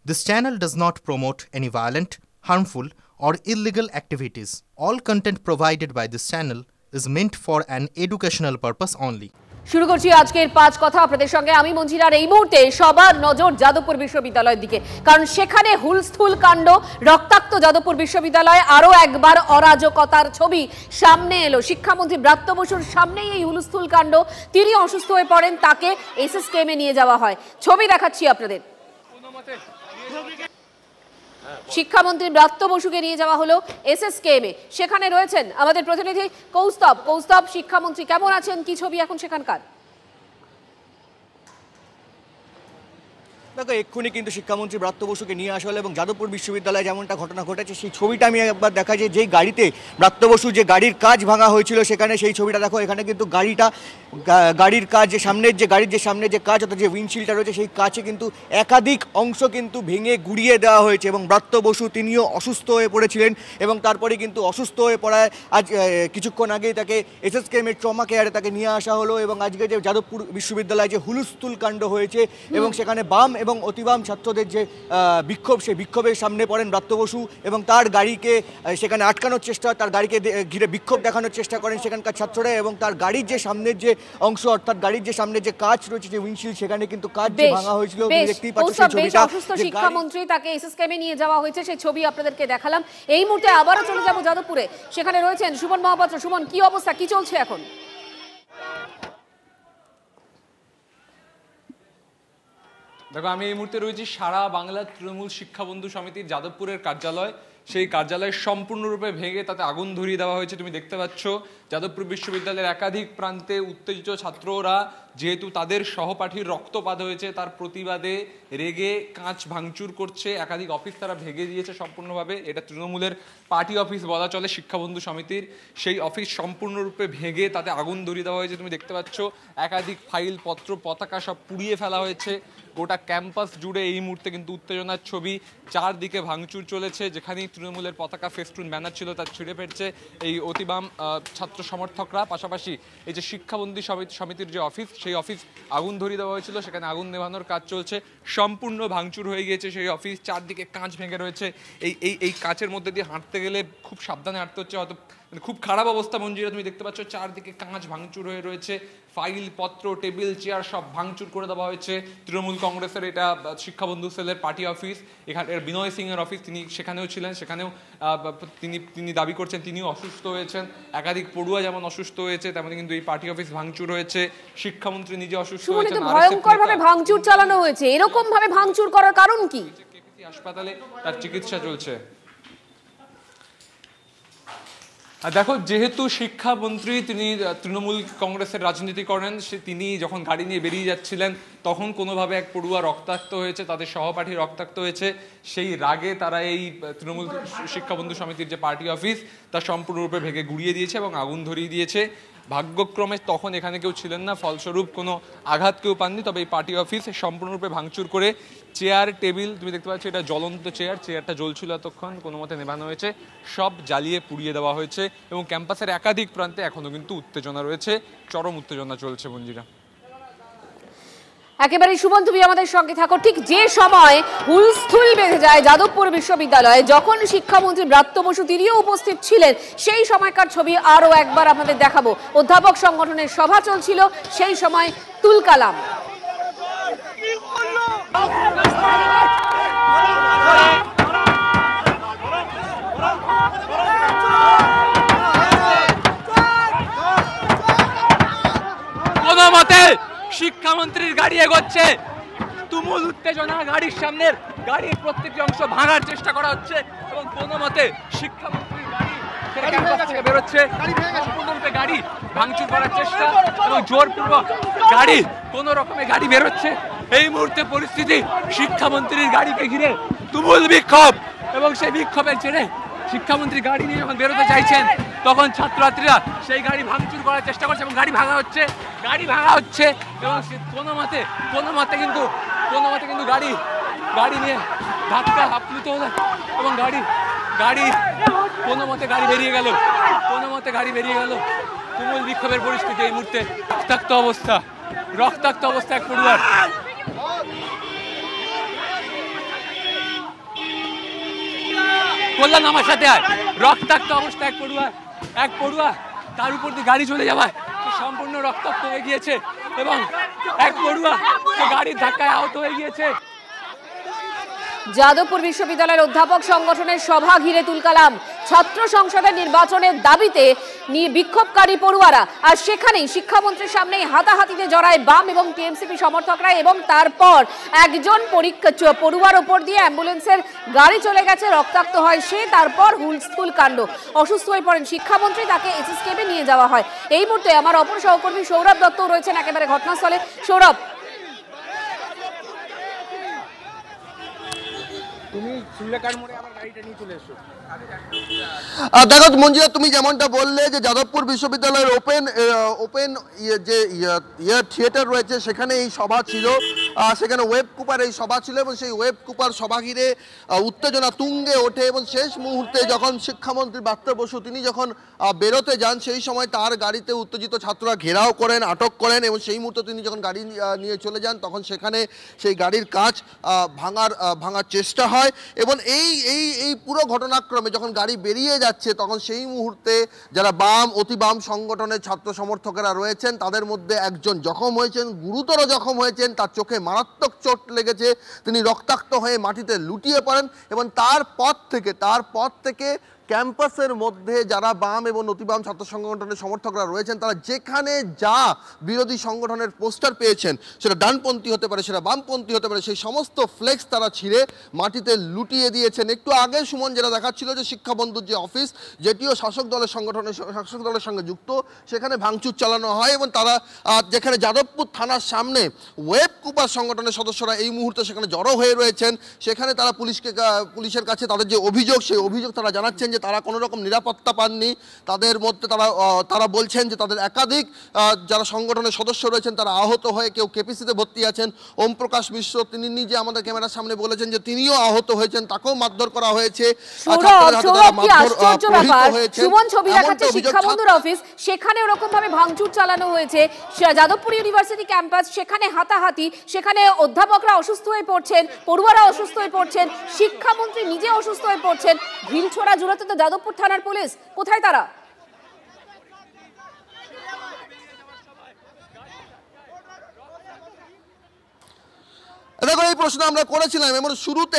This channel does not promote any violent, harmful, or illegal activities. All content provided by this channel is meant for an educational purpose only. শুরু করছি আজকের পাঁচ কথা আপনাদের সঙ্গে আমি মঞ্জিরার। এই মুহূর্তে সবার নজর যাদবপুর বিশ্ববিদ্যালয়ের দিকে, কারণ সেখানে হুলস্থুল কাণ্ড, রক্তাক্ত যাদবপুর বিশ্ববিদ্যালয়ে আরও একবার অরাজকতার ছবি সামনে এলো। শিক্ষামন্ত্রী ব্রাত্য বসুর সামনেই এই হুলস্থুল কাণ্ড। তিনি অসুস্থ হয়ে পড়েন, তাকে এসএসকেএমে নিয়ে যাওয়া হয়। ছবি দেখাচ্ছি আপনাদের। শিক্ষামন্ত্রী ব্রাত্য বসুকে নিয়ে যাওয়া হলো এসএসকেএমে। সেখানে রয়েছেন আমাদের প্রতিনিধি কৌস্তব। কৌস্তব, শিক্ষামন্ত্রী কেমন আছেন, কি ছবি এখন সেখানকার? দেখো, এক্ষুনি কিন্তু শিক্ষামন্ত্রী ব্রাত্য বসুকে নিয়ে আসা হলো এবং যাদবপুর বিশ্ববিদ্যালয়ে যেমনটা ঘটনা ঘটেছে সেই ছবিটা আমি একবার দেখা যায়। যেই গাড়িতে ব্রাত্য বসু যে গাড়ির কাজ ভাঙা হয়েছিল সেখানে সেই ছবিটা দেখো। এখানে কিন্তু গাড়ির কাজ, যে সামনের যে গাড়ির যে সামনে যে কাজ অর্থাৎ যে উইন্ডশিল্ডটা রয়েছে সেই কাজে কিন্তু একাধিক অংশ কিন্তু ভেঙে গুড়িয়ে দেওয়া হয়েছে এবং ব্রাত্য বসু তিনিও অসুস্থ হয়ে পড়েছিলেন এবং তারপরে কিন্তু অসুস্থ হয়ে পড়ায় আজ কিছুক্ষণ আগেই তাকে এসএসকেএমের ট্রমা কেয়ারে তাকে নিয়ে আসা হলো। এবং আজকে যে যাদবপুর বিশ্ববিদ্যালয়ে যে হুলস্থুল কাণ্ড হয়েছে এবং সেখানে বাম এবং অতিবাম ছাত্রদের যে বিক্ষোভ, সেই বিক্ষোভের সামনে পড়েন ব্রাত্য বসু এবং তার গাড়িকে সেখানে আটকানোর চেষ্টা, তার গাড়িকে ঘিরে বিক্ষোভ দেখানোর চেষ্টা করেন সেখানকার ছাত্ররা। এবং তার গাড়ির যে সামনের যে অংশ অর্থাৎ গাড়ির যে সামনে যে কাঁচ রয়েছে, যে উইন্ডশিল্ড, সেখানে কিন্তু কাঁচ যে ভাঙা হয়েছিল। দেখতেই পাচ্ছেন সেই ছবিটা। অসুস্থ শিক্ষামন্ত্রী, তাকে এসএসকেএমে নিয়ে যাওয়া হয়েছে, সেই ছবি আপনাদেরকে দেখালাম। এই মুহূর্তে আবারও চলে যাব যাদবপুরে। সেখানে রয়েছেন সুমন মহাপাত্র। সুমন, কি অবস্থা, কি চলছে এখন? দেখো, আমি এই মুহূর্তে রয়েছি সারা বাংলা তৃণমূল শিক্ষা বন্ধু সমিতির যাদবপুরের কার্যালয়। সেই কার্যালয় সম্পূর্ণরূপে ভেঙে তাতে আগুন ধরিয়ে দেওয়া হয়েছে। তুমি দেখতে পাচ্ছ যাদবপুর বিশ্ববিদ্যালয়ের একাধিক প্রান্তে উত্তেজিত ছাত্ররা, যেহেতু তাদের সহপাঠীর রক্তপাত হয়েছে তার প্রতিবাদে রেগে কাঁচ ভাঙচুর করছে। একাধিক অফিস তারা ভেঙে দিয়েছে সম্পূর্ণভাবে। এটা তৃণমূলের পার্টি অফিস বলা চলে শিক্ষাবন্ধু সমিতির। সেই অফিস সম্পূর্ণরূপে ভেঙে তাতে আগুন ধরিয়ে দেওয়া হয়েছে। তুমি দেখতে পাচ্ছ একাধিক ফাইল, পত্র, পতাকা সব পুড়িয়ে ফেলা হয়েছে। গোটা ক্যাম্পাস জুড়ে এই মুহূর্তে কিন্তু উত্তেজনার ছবি। চারদিকে ভাঙচুর চলেছে। যেখানেই তৃণমূলের পতাকা, ফেস্টুন, ব্যানার ছিল তার ছিঁড়ে ফেলছে এই অতিবাম ছাত্র সমর্থকরা। পাশাপাশি এই যে শিক্ষাবন্ধু সমিতির যে অফিস, সেই অফিস আগুন ধরিয়ে দেওয়া হয়েছিল, সেখানে আগুন নেভানোর কাজ চলছে। সম্পূর্ণ ভাঙচুর হয়ে গিয়েছে সেই অফিস। চারদিকে কাঁচ ভেঙে রয়েছে। এই কাঁচের মধ্যে দিয়ে হাঁটতে গেলে খুব সাবধানে হাঁটতে হচ্ছে, হয়তো খুব খারাপ অবস্থা মঞ্জিরা। তুমি দেখতে পাচ্ছ চারদিকে কাঁচ ভাঙচুর হয়ে রয়েছে। ফাইল, পত্র, টেবিল, চেয়ার সব ভাঙচুর করে দেওয়া হয়েছে। তৃণমূল কংগ্রেসের এটা শিক্ষাবন্ধু সেলের পার্টি অফিস। এখানে বিনয় সিং এর অফিস, তিনি সেখানেও ছিলেন। সেখানেও তিনি দাবি করছেন তিনিও অসুস্থ হয়েছেন। একাধিক পড়ুয়া যেমন অসুস্থ হয়েছে, তেমনি কিন্তু এই পার্টি অফিস ভাঙচুর হয়েছে। শিক্ষামন্ত্রী নিজে অসুস্থ হয়েছেন। ভয়ঙ্কর ভাবে ভাঙচুর চালানো হয়েছে। এরকম ভাবে ভাঙচুর করার কারণ কি? হাসপাতালে তার চিকিৎসা চলছে। দেখো, যেহেতু শিক্ষামন্ত্রী তিনি তৃণমূল কংগ্রেসের রাজনীতি করেন, তিনি যখন গাড়ি নিয়ে বেরিয়ে যাচ্ছিলেন তখন কোনোভাবে এক পড়ুয়া রক্তাক্ত হয়েছে, তাদের সহপাঠী রক্তাক্ত হয়েছে। সেই রাগে তারা এই তৃণমূল শিক্ষাবন্ধু সমিতির যে পার্টি অফিস তা সম্পূর্ণরূপে ভেঙে গুড়িয়ে দিয়েছে এবং আগুন ধরিয়ে দিয়েছে। ভাগ্যক্রমে তখন এখানে কেউ ছিলেন না, ফলস্বরূপ কোনো আঘাত কেউ পাননি। তবে এই পার্টি অফিস সম্পূর্ণরূপে ভাঙচুর করে চেয়ার, টেবিল, তুমি দেখতে পাচ্ছ এটা জ্বলন্ত চেয়ারটা জ্বলছিল এতক্ষণ, কোনো মতে নেভানো হয়েছে, সব জ্বালিয়ে পুড়িয়ে দেওয়া হয়েছে। এবং ক্যাম্পাসের একাধিক প্রান্তে এখনো কিন্তু উত্তেজনা রয়েছে, চরম উত্তেজনা চলছে মঞ্জিরা। একেবারে সুমন, তুমি আমাদের সঙ্গে থাকো। ঠিক যে সময় হুলস্থুল বেঁধে যায় যাদবপুর বিশ্ববিদ্যালয়ে, যখন শিক্ষামন্ত্রী ব্রাত্য বসু তিনিও উপস্থিত ছিলেন, সেই সময়কার ছবি আরও একবার আপনাদের দেখাবো। অধ্যাপক সংগঠনের সভা চলছিল, সেই সময় তুলকালাম। কোনো মতে শিক্ষামন্ত্রীর গাড়ি এগোচ্ছে, তুমুল উত্তেজনা। গাড়ির সামনের গাড়ির প্রত্যেকটি অংশ ভাঙার চেষ্টা করা হচ্ছে এবং কোনো মতে শিক্ষামন্ত্রীর গাড়ি ক্যাম্পাস থেকে বেরোচ্ছে। সম্পূর্ণরূপে গাড়ি ভাঙচুর করার চেষ্টা এবং জোরপূর্বক গাড়ি, কোনো রকমে গাড়ি বেরোচ্ছে। এই মুহূর্তে পরিস্থিতি শিক্ষামন্ত্রীর গাড়িকে ঘিরে তুমুল বিক্ষোভ এবং সেই বিক্ষোভের জেরে শিক্ষামন্ত্রী গাড়ি নিয়ে যখন বেরোতে চাইছেন তখন ছাত্রছাত্রীরা সেই গাড়ি ভাঙচুর করার চেষ্টা করছে এবং গাড়ি ভাঙা হচ্ছে এবং কোনো মতে কিন্তু গাড়ি নিয়ে ধাক্কা আপ্লুত হলো এবং গাড়ি কোনো মতে গাড়ি বেরিয়ে গেল। তুমুল বিক্ষোভের পরিস্থিতি এই মুহূর্তে। রক্তাক্ত অবস্থা এক পড়ুয়ার। কল্যাণ আমার সাথে আয়। রক্তাক্ত অবস্থা এক পড়ুয়া তার উপর দিয়ে গাড়ি চলে যাওয়ায় সম্পূর্ণ রক্তাক্ত হয়ে গিয়েছে এবং এক পড়ুয়া গাড়ির ধাক্কায় আহত হয়ে গিয়েছে। যাদবপুর বিশ্ববিদ্যালয়ের অধ্যাপক সংগঠনের সভা ঘিরে তুলকালাম। ছাত্র সংসদের নির্বাচনের দাবিতে বিক্ষোভকারী পড়ুয়ারা, আর সেখানেই শিক্ষামন্ত্রীর সামনেই হাতাহাতিতে জড়ায় বাম এবং টিএমসিপি সমর্থকরা এবং তারপর একজন পড়ুয়ার ওপর দিয়ে অ্যাম্বুলেন্সের গাড়ি চলে গেছে, রক্তাক্ত হয় সে, তারপর হুলস্থুল কাণ্ড, অসুস্থ হয়ে পড়েন শিক্ষামন্ত্রী, তাকে এসএসকেএমে নিয়ে যাওয়া হয়। এই মুহূর্তে আমার অপর সহকর্মী সৌরভ দত্ত রয়েছেন একেবারে ঘটনাস্থলে। সৌরভ, দেখো মঞ্জিরা, তুমি যেমনটা বললে যে যাদবপুর বিশ্ববিদ্যালয়ের ওপেন যে থিয়েটার রয়েছে সেখানে এই সভা ছিল, সেখানে ওয়েব কুপার এই সভা ছিল এবং সেই ওয়েব কুপার সভা ঘিরে উত্তেজনা তুঙ্গে ওঠে এবং শেষ মুহূর্তে যখন শিক্ষামন্ত্রী ব্রাত্য বসু তিনি যখন বেরোতে যান সেই সময় তার গাড়িতে উত্তেজিত ছাত্ররা ঘেরাও করেন, আটক করেন এবং সেই মুহূর্তে তিনি যখন গাড়ি নিয়ে চলে যান তখন সেখানে সেই গাড়ির কাঁচ ভাঙার চেষ্টা হয় এবং এই পুরো ঘটনাক্রমে যখন গাড়ি বেরিয়ে যাচ্ছে তখন সেই মুহূর্তে যারা অতি বাম সংগঠনের ছাত্র সমর্থকেরা রয়েছেন তাদের মধ্যে একজন জখম হয়েছেন, গুরুতর জখম হয়েছেন, তার চোখে মারাত্মক চোট লেগেছে, তিনি রক্তাক্ত হয়ে মাটিতে লুটিয়ে পড়েন এবং তারপর থেকে ক্যাম্পাসের মধ্যে যারা বাম এবং অতি বাম ছাত্র সংগঠনের সমর্থকরা রয়েছেন তারা যেখানে যা বিরোধী সংগঠনের পোস্টার পেয়েছেন, সেটা ডানপন্থী হতে পারে, সেটা বামপন্থী হতে পারে, সেই সমস্ত ফ্লেক্স তারা ছিঁড়ে মাটিতে লুটিয়ে দিয়েছেন। একটু আগে সুমন যেটা দেখাচ্ছিল যে শিক্ষাবন্ধুর যে অফিস, যেটিও শাসক দলের সঙ্গে যুক্ত, সেখানে ভাঙচুর চালানো হয় এবং তারা যেখানে যাদবপুর থানার সামনে ওয়েব কুপার সংগঠনের সদস্যরা এই মুহূর্তে সেখানে জড়ো হয়ে রয়েছেন, সেখানে তারা পুলিশের কাছে তাদের যে অভিযোগ, সেই অভিযোগ তারা জানাচ্ছেন যে তারা কোনো রকম নিরাপত্তা পাননি। তাদের মধ্যে তারা বলছেন যে তাদের একাধিক যারা সংগঠনের সদস্য রয়েছেন তারা আহত হয়ে কেউ কেপিসিতে ভর্তি আছেন। ওম প্রকাশ মিশ্র তিনি নিজে আমাদের ক্যামেরার সামনে বলেছেন যে তিনিও আহত হয়েছেন, তাকেও মারধর করা হয়েছে। সুমন ছবি দেখাচ্ছে শিক্ষাবন্ধুর অফিস, সেখানে ওরকম ভাবে ভাঙচুর চালানো হয়েছে। যাদবপুর ইউনিভার্সিটি ক্যাম্পাস, সেখানে হাতাহাতি, সেখানে অধ্যাপকরা অসুস্থ হয়ে পড়ছেন, পড়ুয়ারা অসুস্থ হয়ে পড়ছেন, শিক্ষামন্ত্রী নিজে অসুস্থ হয়ে পড়ছেন। ঢিলছোড়া জুড়াতে তো যাদবপুর থানার পুলিশ, কোথায় তারা? দেখো এই প্রশ্ন আমরা করেছিলাম এবং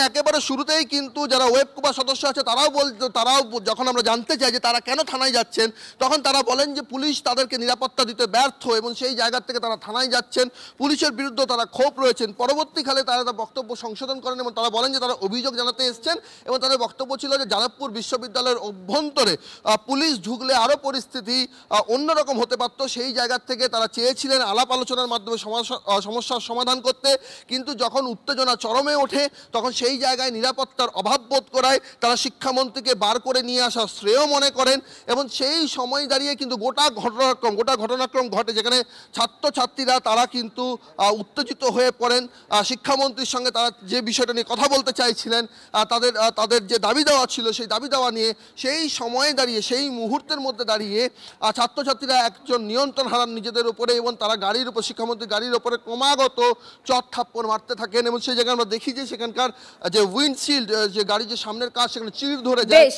একেবারে শুরুতেই কিন্তু যারা ওয়েব কুপার সদস্য আছে তারাও যখন আমরা জানতে চাই যে তারা কেন থানায় যাচ্ছেন তখন তারা বলেন যে পুলিশ তাদেরকে নিরাপত্তা দিতে ব্যর্থ এবং সেই জায়গা থেকে তারা থানায় যাচ্ছেন, পুলিশের বিরুদ্ধে তারা ক্ষোভ রয়েছেন। পরবর্তীকালে তারা বক্তব্য সংশোধন করেন এবং তারা বলেন যে তারা অভিযোগ জানাতে এসছেন এবং তাদের বক্তব্য ছিল যে যাদবপুর বিশ্ববিদ্যালয়ের অভ্যন্তরে পুলিশ ঢুকলে আরও পরিস্থিতি অন্যরকম হতে পারত, সেই জায়গা থেকে তারা চেয়েছিলেন আলাপ আলোচনার মাধ্যমে সমস্যার সমাধান করতে, কিন্তু যখন উত্তেজনা চরমে ওঠে তখন সেই জায়গায় নিরাপত্তার অভাব বোধ করায় তারা শিক্ষামন্ত্রীকে বার করে নিয়ে আসা শ্রেয় মনে করেন এবং সেই সময় দাঁড়িয়ে কিন্তু গোটা ঘটনাক্রম ঘটে, যেখানে ছাত্রছাত্রীরা তারা কিন্তু উত্তেজিত হয়ে পড়েন। শিক্ষামন্ত্রীর সঙ্গে তারা যে বিষয়টা নিয়ে কথা বলতে চাইছিলেন, তাদের যে দাবি দেওয়া ছিল সেই দাবি দেওয়া নিয়ে সেই সময়ে দাঁড়িয়ে, সেই মুহূর্তের মধ্যে দাঁড়িয়ে ছাত্রছাত্রীরা একজন নিয়ন্ত্রণ হারান নিজেদের উপরে এবং তারা শিক্ষামন্ত্রীর গাড়ির উপরে ক্রমাগত চট থাপ্পড় মারতে থাকেন এবং সেই জায়গায় আমরা দেখি যে সেখানকার যে উইন্ডশিল্ড, যে গাড়ির যে সামনের কাজ, সেখানে চিড় ধরে যায়।